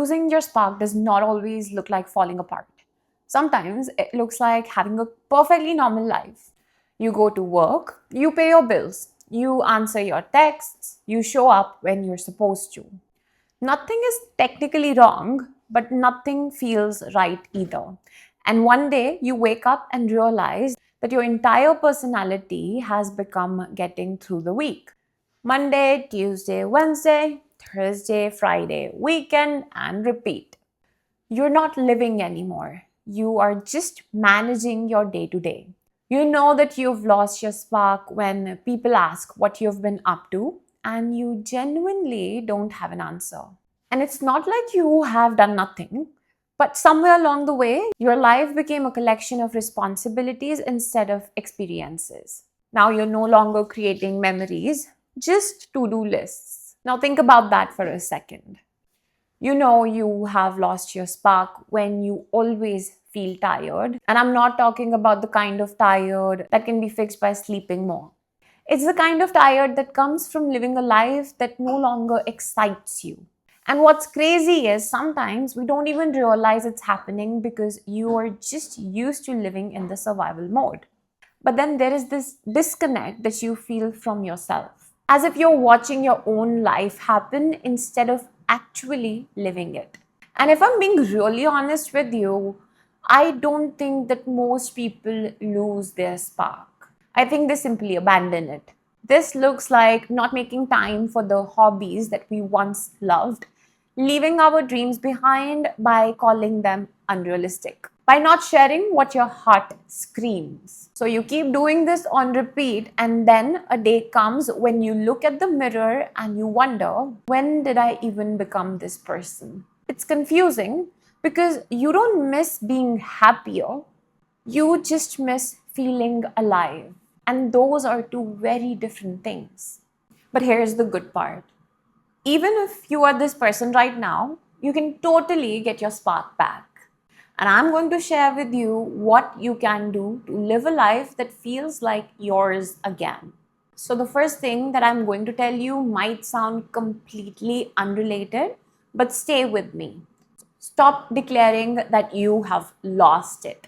losing your spark does not always look like falling apart. Sometimes it looks like having a perfectly normal life. You go to work, you pay your bills, you answer your texts, you show up when you're supposed to. Nothing is technically wrong, but nothing feels right either. And one day you wake up and realize that your entire personality has become getting through the week. Monday, Tuesday, Wednesday, Thursday, Friday, weekend, and repeat. You're not living anymore. You are just managing your day to day. You know that you've lost your spark when people ask what you've been up to, and you genuinely don't have an answer. And it's not like you have done nothing, but somewhere along the way, your life became a collection of responsibilities instead of experiences. Now you're no longer creating memories, just to do lists. Now think about that for a second. You know you have lost your spark when you always feel tired. And I'm not talking about the kind of tired that can be fixed by sleeping more. It's the kind of tired that comes from living a life that no longer excites you. And what's crazy is sometimes we don't even realize it's happening because you are just used to living in the survival mode. But then there is this disconnect that you feel from yourself, as if you're watching your own life happen instead of actually living it. And if I'm being really honest with you, I don't think that most people lose their spark. I think they simply abandon it. This looks like not making time for the hobbies that we once loved, leaving our dreams behind by calling them unrealistic, by not sharing what your heart screams. So you keep doing this on repeat, and then a day comes when you look at the mirror and you wonder, when did I even become this person? It's confusing because you don't miss being happier, you just miss feeling alive. And those are two very different things. But here's the good part. Even if you are this person right now, you can totally get your spark back. And I'm going to share with you what you can do to live a life that feels like yours again. So, the first thing that I'm going to tell you might sound completely unrelated, but stay with me. Stop declaring that you have lost it.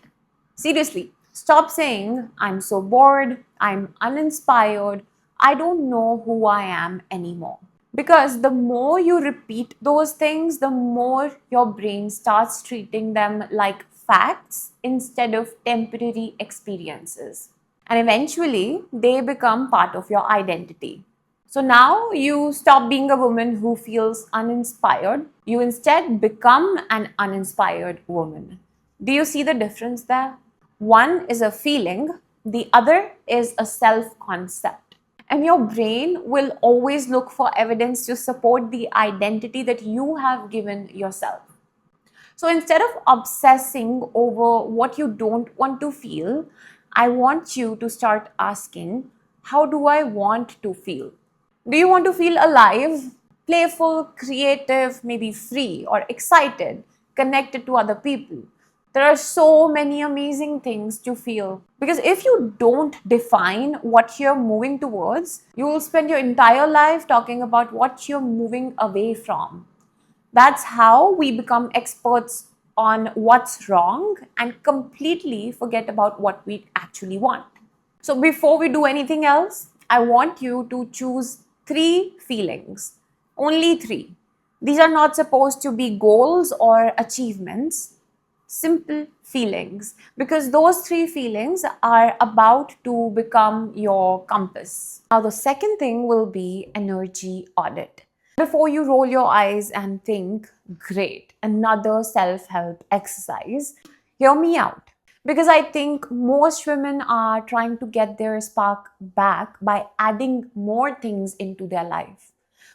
Seriously, stop saying, I'm so bored, I'm uninspired, I don't know who I am anymore. Because the more you repeat those things, the more your brain starts treating them like facts instead of temporary experiences. And eventually, they become part of your identity. So now you stop being a woman who feels uninspired. You instead become an uninspired woman. Do you see the difference there? One is a feeling, the other is a self-concept. And your brain will always look for evidence to support the identity that you have given yourself. So instead of obsessing over what you don't want to feel, I want you to start asking, how do I want to feel? Do you want to feel alive, playful, creative, maybe free or excited, connected to other people? There are so many amazing things to feel. Because if you don't define what you're moving towards, you will spend your entire life talking about what you're moving away from. That's how we become experts on what's wrong and completely forget about what we actually want. So before we do anything else, I want you to choose 3 feelings. Only 3. These are not supposed to be goals or achievements. Simple feelings, because those 3 feelings are about to become your compass. Now, the second thing will be energy audit. Before you roll your eyes and think, great, another self-help exercise, hear me out. Because I think most women are trying to get their spark back by adding more things into their life.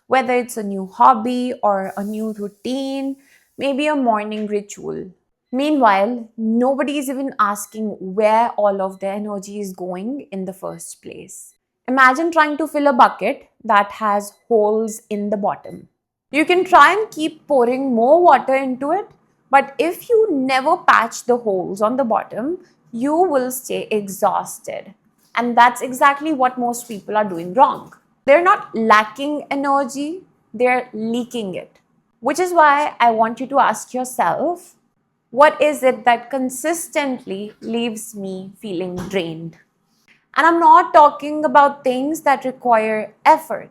Whether it's a new hobby or a new routine, maybe a morning ritual. Meanwhile, nobody is even asking where all of their energy is going in the first place. Imagine trying to fill a bucket that has holes in the bottom. You can try and keep pouring more water into it, but if you never patch the holes on the bottom, you will stay exhausted. And that's exactly what most people are doing wrong. They're not lacking energy, they're leaking it. Which is why I want you to ask yourself, what is it that consistently leaves me feeling drained? And I'm not talking about things that require effort.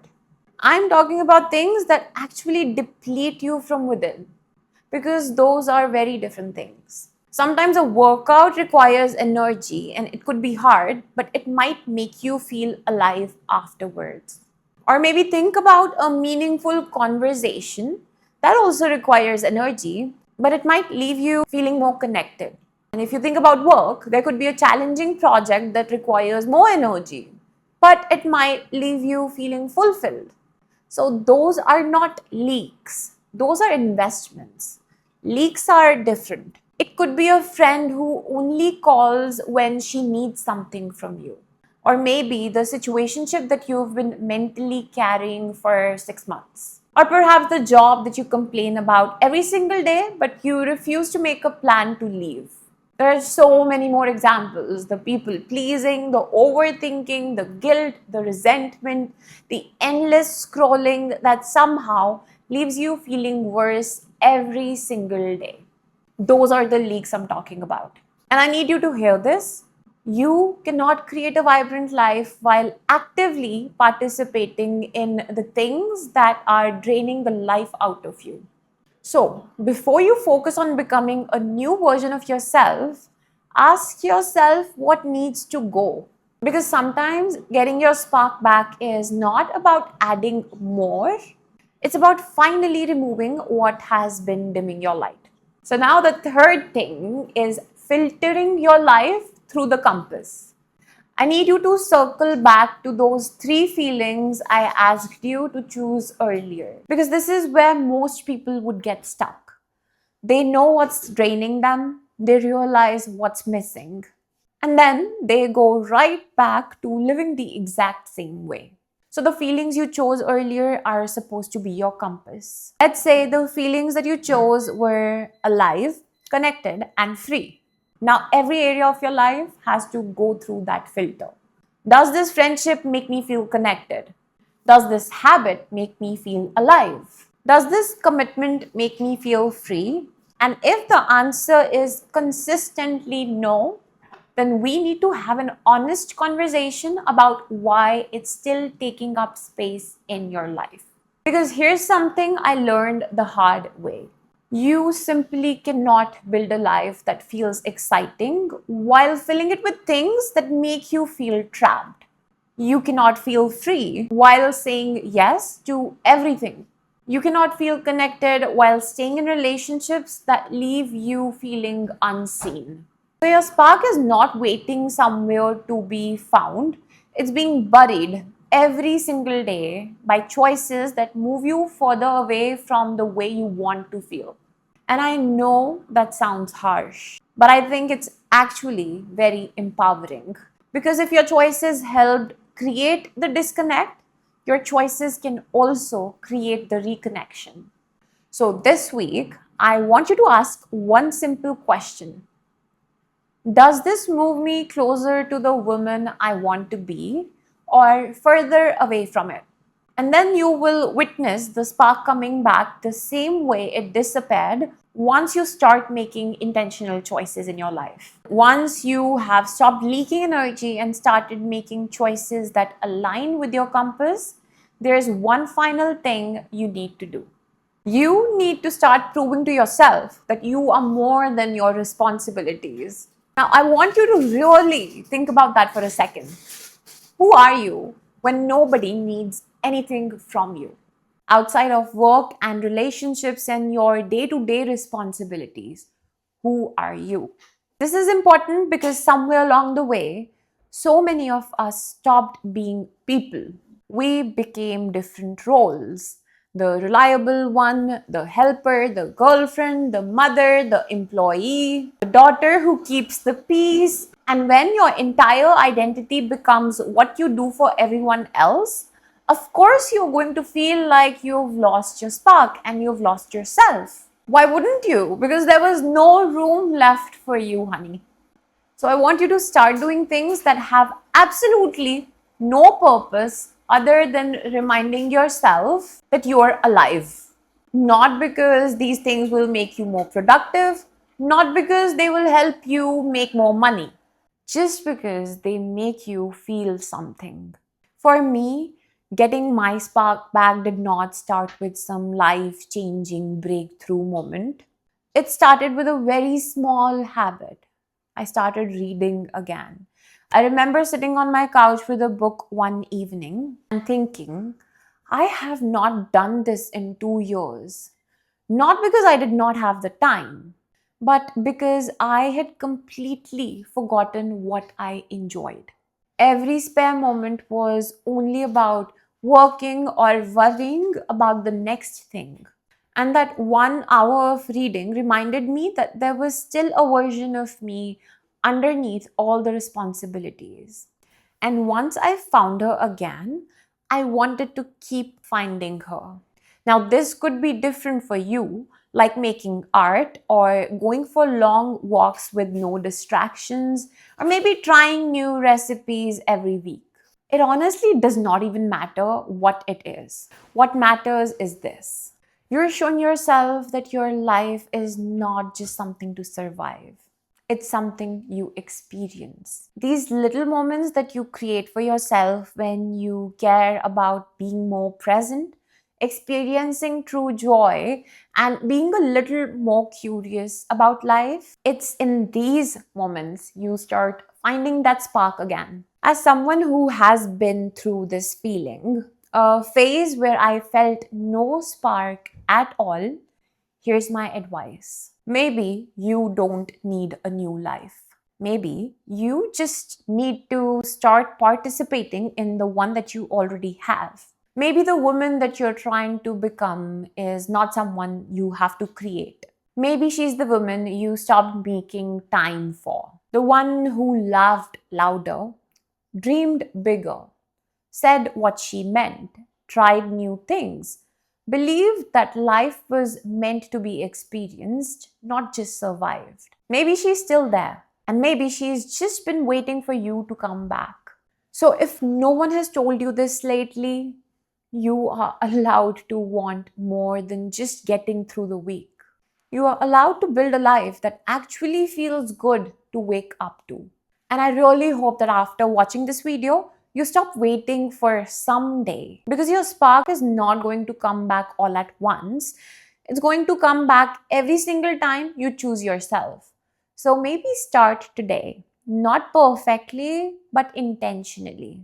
I'm talking about things that actually deplete you from within, because those are very different things. Sometimes a workout requires energy and it could be hard, but it might make you feel alive afterwards. Or maybe think about a meaningful conversation that also requires energy, but it might leave you feeling more connected. And if you think about work, there could be a challenging project that requires more energy, but it might leave you feeling fulfilled. So those are not leaks, those are investments. Leaks are different. It could be a friend who only calls when she needs something from you. Or maybe the situationship that you've been mentally carrying for 6 months. Or perhaps the job that you complain about every single day, but you refuse to make a plan to leave. There are so many more examples: the people pleasing, the overthinking, the guilt, the resentment, the endless scrolling that somehow leaves you feeling worse every single day. Those are the leaks I'm talking about. And I need you to hear this. You cannot create a vibrant life while actively participating in the things that are draining the life out of you. So, before you focus on becoming a new version of yourself, ask yourself what needs to go. Because sometimes getting your spark back is not about adding more, it's about finally removing what has been dimming your light. So, now the third thing is filtering your life through the compass. I need you to circle back to those three feelings I asked you to choose earlier, because this is where most people would get stuck. They know what's draining them, they realize what's missing, and then they go right back to living the exact same way. So, the feelings you chose earlier are supposed to be your compass. Let's say the feelings that you chose were alive, connected, and free. Now, every area of your life has to go through that filter. Does this friendship make me feel connected? Does this habit make me feel alive? Does this commitment make me feel free? And if the answer is consistently no, then we need to have an honest conversation about why it's still taking up space in your life. Because here's something I learned the hard way. You simply cannot build a life that feels exciting while filling it with things that make you feel trapped. You cannot feel free while saying yes to everything. You cannot feel connected while staying in relationships that leave you feeling unseen. So your spark is not waiting somewhere to be found. It's being buried every single day by choices that move you further away from the way you want to feel. And I know that sounds harsh, but I think it's actually very empowering. Because if your choices helped create the disconnect, your choices can also create the reconnection. So this week, I want you to ask one simple question. Does this move me closer to the woman I want to be or further away from it? And then you will witness the spark coming back the same way it disappeared once you start making intentional choices in your life. Once you have stopped leaking energy and started making choices that align with your compass, there's one final thing you need to do. You need to start proving to yourself that you are more than your responsibilities. Now, I want you to really think about that for a second. Who are you when nobody needs anything from you? Outside of work and relationships and your day-to-day responsibilities, who are you? This is important because somewhere along the way, so many of us stopped being people. We became different roles: the reliable one, the helper, the girlfriend, the mother, the employee, the daughter who keeps the peace. And when your entire identity becomes what you do for everyone else, of course you're going to feel like you've lost your spark and you've lost yourself. Why wouldn't you? Because there was no room left for you, honey. So I want you to start doing things that have absolutely no purpose other than reminding yourself that you are alive. Not because these things will make you more productive, not because they will help you make more money, just because they make you feel something. For me, getting my spark back did not start with some life changing breakthrough moment. It started with a very small habit. I started reading again. I remember sitting on my couch with a book one evening and thinking, I have not done this in 2 years. Not because I did not have the time, but because I had completely forgotten what I enjoyed. Every spare moment was only about working or worrying about the next thing. And that 1 hour of reading reminded me that there was still a version of me underneath all the responsibilities. And once I found her again, I wanted to keep finding her. Now, this could be different for you, like making art or going for long walks with no distractions, or maybe trying new recipes every week. It honestly does not even matter what it is. What matters is this: you're showing yourself that your life is not just something to survive. It's something you experience. These little moments that you create for yourself when you care about being more present, experiencing true joy, and being a little more curious about life, it's in these moments you start finding that spark again. As someone who has been through this feeling, a phase where I felt no spark at all, here's my advice. Maybe you don't need a new life. Maybe you just need to start participating in the one that you already have. Maybe the woman that you're trying to become is not someone you have to create. Maybe she's the woman you stopped making time for. The one who laughed louder, dreamed bigger, said what she meant, tried new things, believed that life was meant to be experienced, not just survived. Maybe she's still there, and maybe she's just been waiting for you to come back. So, if no one has told you this lately, you are allowed to want more than just getting through the week. You are allowed to build a life that actually feels good to wake up to. And I really hope that after watching this video, you stop waiting for someday, because your spark is not going to come back all at once. It's going to come back every single time you choose yourself. So maybe start today, not perfectly, but intentionally.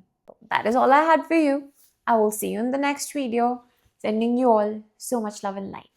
That is all I had for you. I will see you in the next video. Sending you all so much love and light.